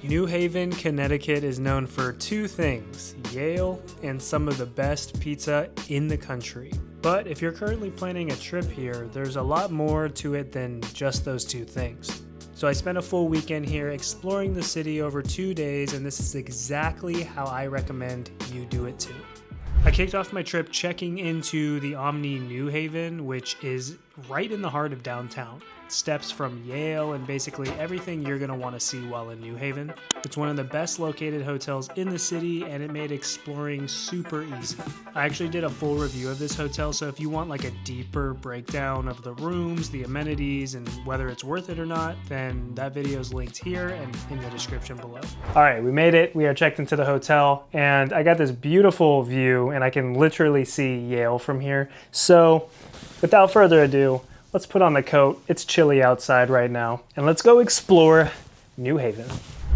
New Haven, Connecticut is known for two things, Yale and some of the best pizza in the country. But if you're currently planning a trip here, there's a lot more to it than just those two things. So I spent a full weekend here exploring the city over 2 days, and this is exactly how I recommend you do it too. I kicked off my trip checking into the Omni New Haven, which is right in the heart of downtown. Steps from Yale and basically everything you're going to want to see while in New Haven. It's one of the best located hotels in the city, and it made exploring super easy. I actually did a full review of this hotel, so if you want like a deeper breakdown of the rooms, the amenities, and whether it's worth it or not, then that video is linked here and in the description below. All right, we made it. We are checked into the hotel, and I got this beautiful view, and I can literally see Yale from here. So without further ado, let's put on the coat. It's chilly outside right now, and let's go explore New Haven.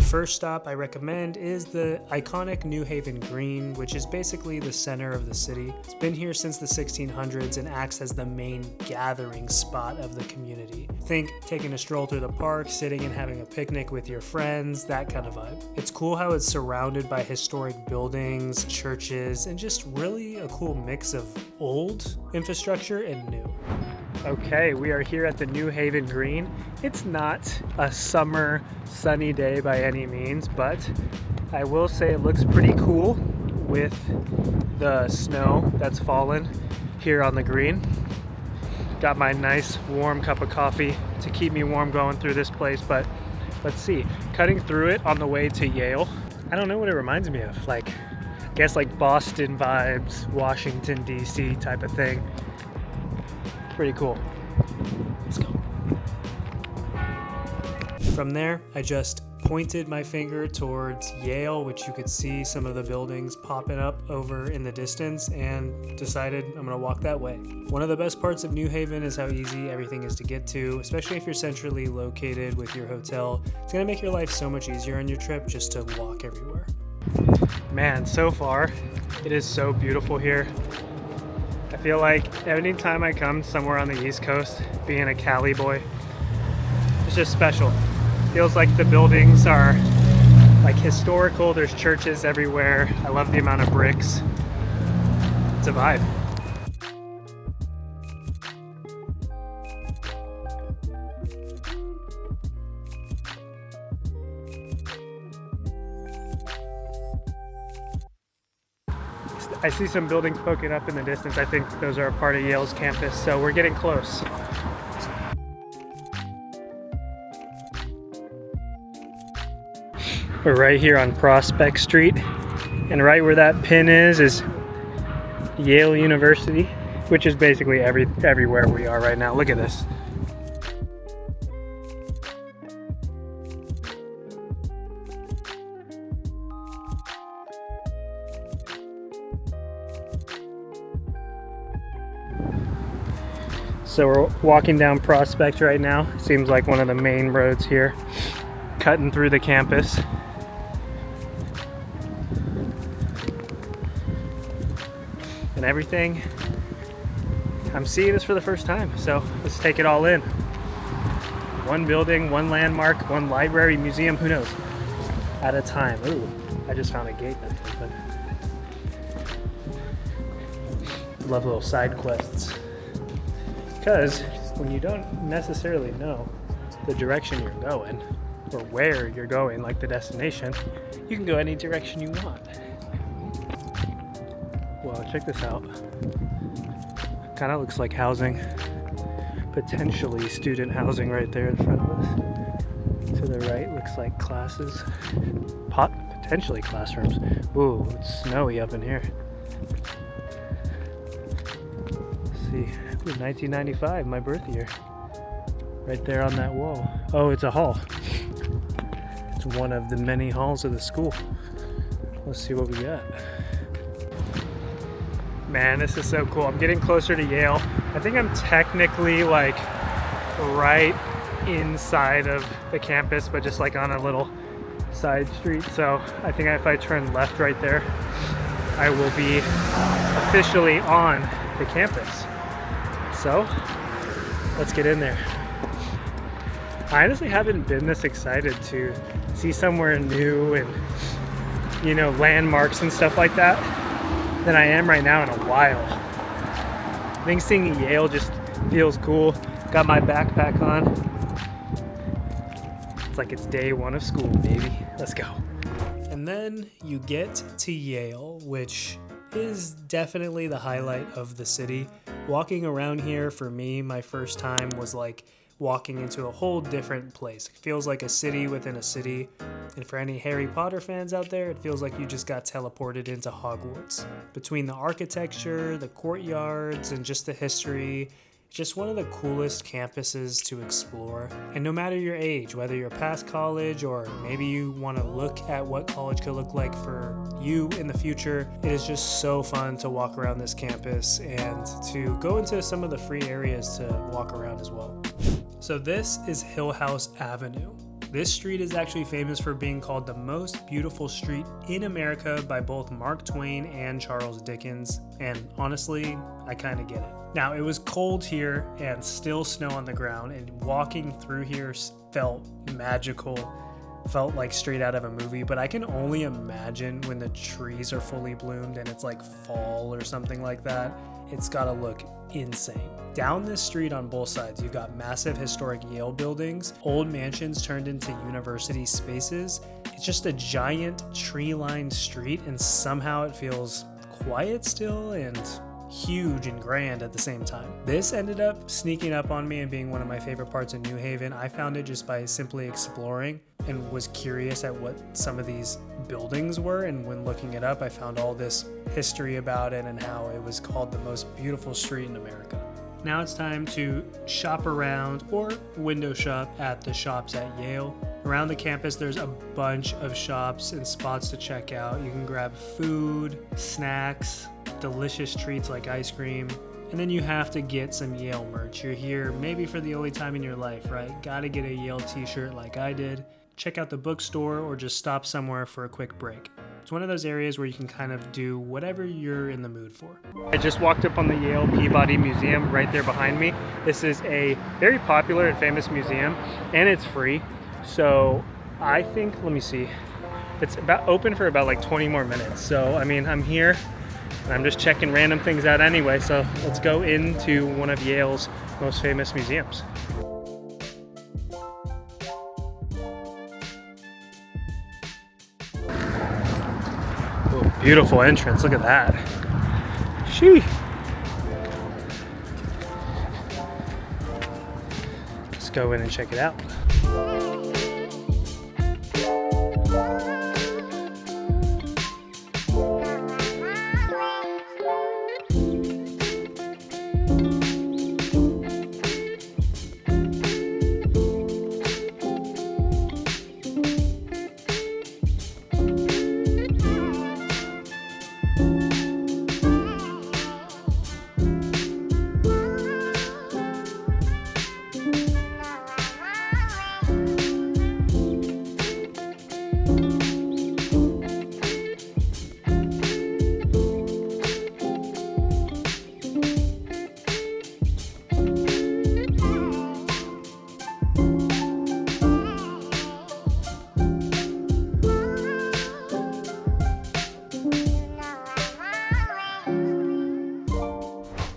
First stop I recommend is the iconic New Haven Green, which is basically the center of the city. It's been here since the 1600s and acts as the main gathering spot of the community. Think taking a stroll through the park, sitting and having a picnic with your friends, that kind of vibe. It's cool how it's surrounded by historic buildings, churches, and just really a cool mix of old infrastructure and new. Okay, we are here at the New Haven Green. It's not a summer sunny day by any means, but I will say it looks pretty cool with the snow that's fallen here on the green. Got my nice warm cup of coffee to keep me warm going through this place, but let's see. Cutting through it on the way to Yale, I don't know what it reminds me of. I guess like Boston vibes, Washington, D.C. type of thing. Pretty cool. Let's go. From there, I just pointed my finger towards Yale, which you could see some of the buildings popping up over in the distance, and decided I'm gonna walk that way. One of the best parts of New Haven is how easy everything is to get to, especially if you're centrally located with your hotel. It's gonna make your life so much easier on your trip just to walk everywhere. Man, so far, it is so beautiful here. I feel like anytime I come somewhere on the East Coast, being a Cali boy, it's just special. Feels like the buildings are like historical. There's churches everywhere. I love the amount of bricks. It's a vibe. I see some buildings poking up in the distance. I think those are a part of Yale's campus, so we're getting close. We're right here on Prospect Street, and right where that pin is Yale University, which is basically everywhere we are right now. Look at this. So we're walking down Prospect right now. Seems like one of the main roads here, cutting through the campus. And everything, I'm seeing this for the first time, so let's take it all in. One building, one landmark, one library, museum, who knows, at a time. Ooh, I just found a gate that's open. Love little side quests. Because when you don't necessarily know the direction you're going, or where you're going, like the destination, you can go any direction you want. Well, check this out. Kind of looks like housing. Potentially student housing right there in front of us. To the right looks like classes. Potentially classrooms. Ooh, it's snowy up in here. Let's see. Ooh, 1995, my birth year. Right there on that wall. Oh, it's a hall. It's one of the many halls of the school. Let's see what we got. Man, this is so cool. I'm getting closer to Yale. I think I'm technically like right inside of the campus, but just like on a little side street. So I think if I turn left right there, I will be officially on the campus. So let's get in there. I honestly haven't been this excited to see somewhere new and, you know, landmarks and stuff like that than I am right now in a while. I think seeing Yale just feels cool. Got my backpack on. It's like it's day one of school, baby. Let's go. And then you get to Yale, which is definitely the highlight of the city. Walking around here for me, my first time was like walking into a whole different place. It feels like a city within a city. And for any Harry Potter fans out there, it feels like you just got teleported into Hogwarts. Between the architecture, the courtyards, and just the history, just one of the coolest campuses to explore. And no matter your age, whether you're past college or maybe you want to look at what college could look like for you in the future, it is just so fun to walk around this campus and to go into some of the free areas to walk around as well. So this is Hillhouse Avenue. This street is actually famous for being called the most beautiful street in America by both Mark Twain and Charles Dickens, and honestly, I kind of get it. Now, it was cold here and still snow on the ground, and walking through here felt magical, felt like straight out of a movie, but I can only imagine when the trees are fully bloomed and it's like fall or something like that. It's gotta look insane. Down this street on both sides, you've got massive historic Yale buildings, old mansions turned into university spaces. It's just a giant tree-lined street, and somehow it feels quiet still and huge and grand at the same time. This ended up sneaking up on me and being one of my favorite parts of New Haven. I found it just by simply exploring and was curious at what some of these buildings were, and when looking it up, I found all this history about it and how it was called the most beautiful street in America. Now it's time to shop around or window shop at the shops at Yale. Around the campus, there's a bunch of shops and spots to check out. You can grab food, snacks, delicious treats like ice cream, and then you have to get some Yale merch. You're here maybe for the only time in your life, right? Gotta get a Yale t-shirt like I did. Check out the bookstore or just stop somewhere for a quick break. It's one of those areas where you can kind of do whatever you're in the mood for. I just walked up on the Yale Peabody Museum right there behind me. This is a very popular and famous museum, and it's free. So I think, let me see, it's about open for about like 20 more minutes. So, I mean, I'm here and I'm just checking random things out anyway. So let's go into one of Yale's most famous museums. Oh, beautiful entrance, look at that. Shee. Let's go in and check it out.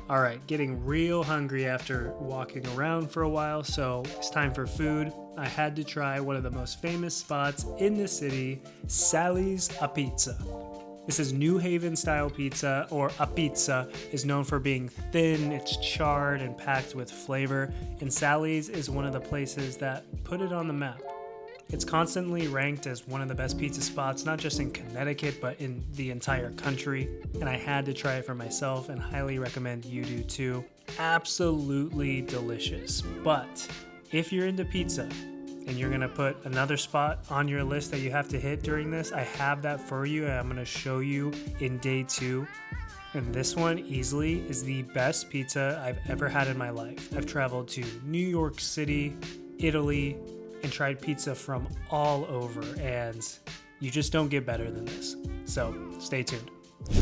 All right, getting real hungry after walking around for a while, so it's time for food. I had to try one of the most famous spots in the city, Sally's Apizza. This is New Haven style pizza, or Apizza, is known for being thin, it's charred and packed with flavor, and Sally's is one of the places that put it on the map. It's constantly ranked as one of the best pizza spots, not just in Connecticut, but in the entire country. And I had to try it for myself and highly recommend you do too. Absolutely delicious. But if you're into pizza and you're gonna put another spot on your list that you have to hit during this, I have that for you and I'm gonna show you in day 2. And this one easily is the best pizza I've ever had in my life. I've traveled to New York City, Italy, and tried pizza from all over, and you just don't get better than this. So stay tuned.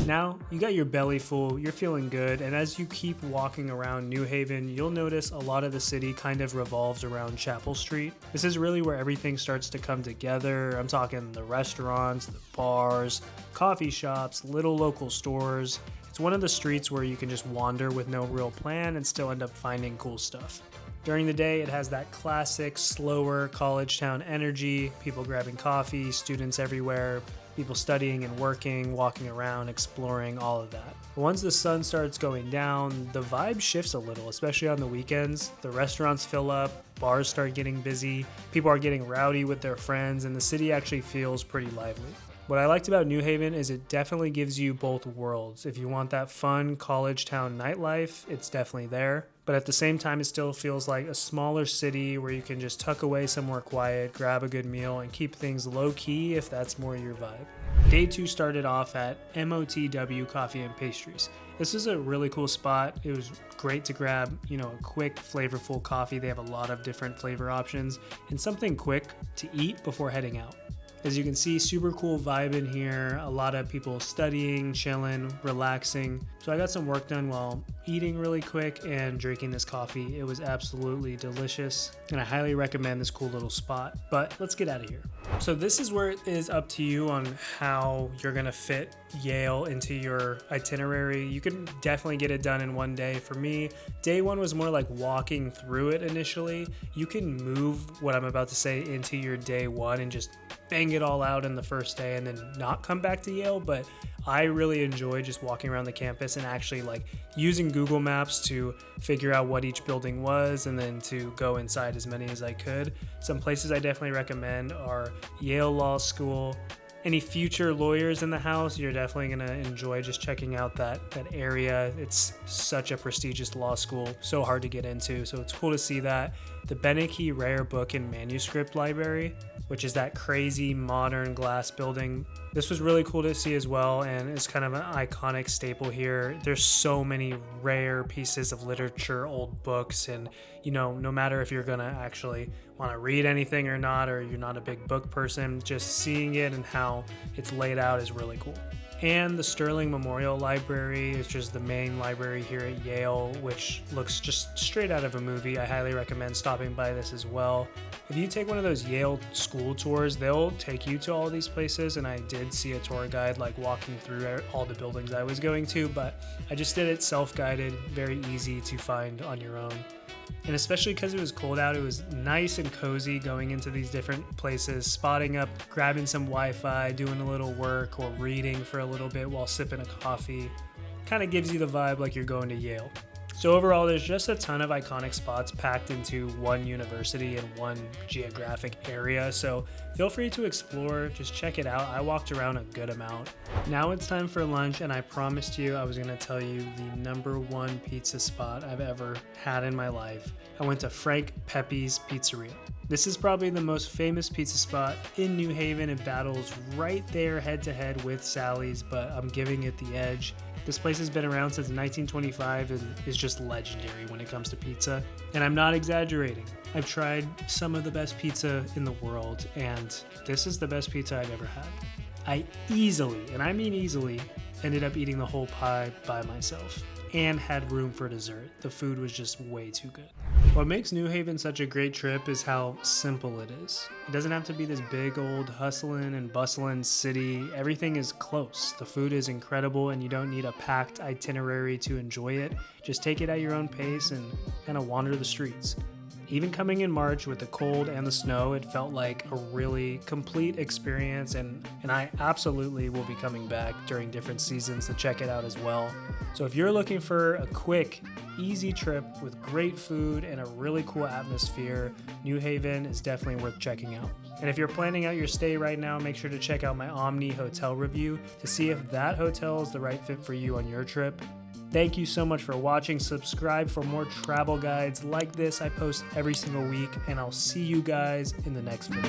Now, you got your belly full, you're feeling good, and as you keep walking around New Haven, you'll notice a lot of the city kind of revolves around Chapel Street. This is really where everything starts to come together. I'm talking the restaurants, the bars, coffee shops, little local stores. It's one of the streets where you can just wander with no real plan and still end up finding cool stuff. During the day, it has that classic, slower college town energy, people grabbing coffee, students everywhere, people studying and working, walking around, exploring, all of that. But once the sun starts going down, the vibe shifts a little, especially on the weekends. The restaurants fill up, bars start getting busy, people are getting rowdy with their friends, and the city actually feels pretty lively. What I liked about New Haven is it definitely gives you both worlds. If you want that fun college town nightlife, it's definitely there. But at the same time, it still feels like a smaller city where you can just tuck away somewhere quiet, grab a good meal, and keep things low key if that's more your vibe. Day 2 started off at MOTW Coffee and Pastries. This is a really cool spot. It was great to grab, a quick, flavorful coffee. They have a lot of different flavor options and something quick to eat before heading out. As you can see, super cool vibe in here. A lot of people studying, chilling, relaxing. So I got some work done while eating really quick and drinking this coffee. It was absolutely delicious, and I highly recommend this cool little spot. But let's get out of here. So this is where it is up to you on how you're gonna fit Yale into your itinerary. You can definitely get it done in one day. For me, day 1 was more like walking through it initially. You can move what I'm about to say into your day 1 and just bang it all out in the first day and then not come back to Yale, but I really enjoy just walking around the campus and actually like using Google Maps to figure out what each building was and then to go inside as many as I could. Some places I definitely recommend are Yale Law School. Any future lawyers in the house, you're definitely going to enjoy just checking out that area. It's such a prestigious law school, so hard to get into, so it's cool to see that. The Beneke Rare Book and Manuscript Library, which is that crazy modern glass building. This was really cool to see as well, and it's kind of an iconic staple here. There's so many rare pieces of literature, old books, and no matter if you're gonna actually want to read anything or not, or you're not a big book person, just seeing it and how it's laid out is really cool. And the Sterling Memorial Library is just the main library here at Yale, which looks just straight out of a movie. I highly recommend stopping by this as well. If you take one of those Yale school tours, they'll take you to all these places, and I did see a tour guide like walking through all the buildings I was going to, but I just did it self-guided, very easy to find on your own. And especially because it was cold out, it was nice and cozy going into these different places, spotting up, grabbing some Wi-Fi, doing a little work or reading for a little bit while sipping a coffee. Kind of gives you the vibe like you're going to Yale. So overall, there's just a ton of iconic spots packed into one university and one geographic area, so feel free to explore, just check it out. I walked around a good amount. Now it's time for lunch, and I promised you I was going to tell you the number 1 pizza spot I've ever had in my life. I went to Frank Pepe's Pizzeria. This is probably the most famous pizza spot in New Haven. It battles right there head to head with Sally's, but I'm giving it the edge. This place has been around since 1925 and is just legendary when it comes to pizza. And I'm not exaggerating. I've tried some of the best pizza in the world, and this is the best pizza I've ever had. I easily, and I mean easily, ended up eating the whole pie by myself and had room for dessert. The food was just way too good. What makes New Haven such a great trip is how simple it is. It doesn't have to be this big old hustling and bustling city. Everything is close. The food is incredible, and you don't need a packed itinerary to enjoy it. Just take it at your own pace and kind of wander the streets. Even coming in March with the cold and the snow, it felt like a really complete experience, and I absolutely will be coming back during different seasons to check it out as well. So if you're looking for a quick, easy trip with great food and a really cool atmosphere, New Haven is definitely worth checking out. And if you're planning out your stay right now, make sure to check out my Omni hotel review to see if that hotel is the right fit for you on your trip. Thank you so much for watching. Subscribe for more travel guides like this. I post every single week, and I'll see you guys in the next video.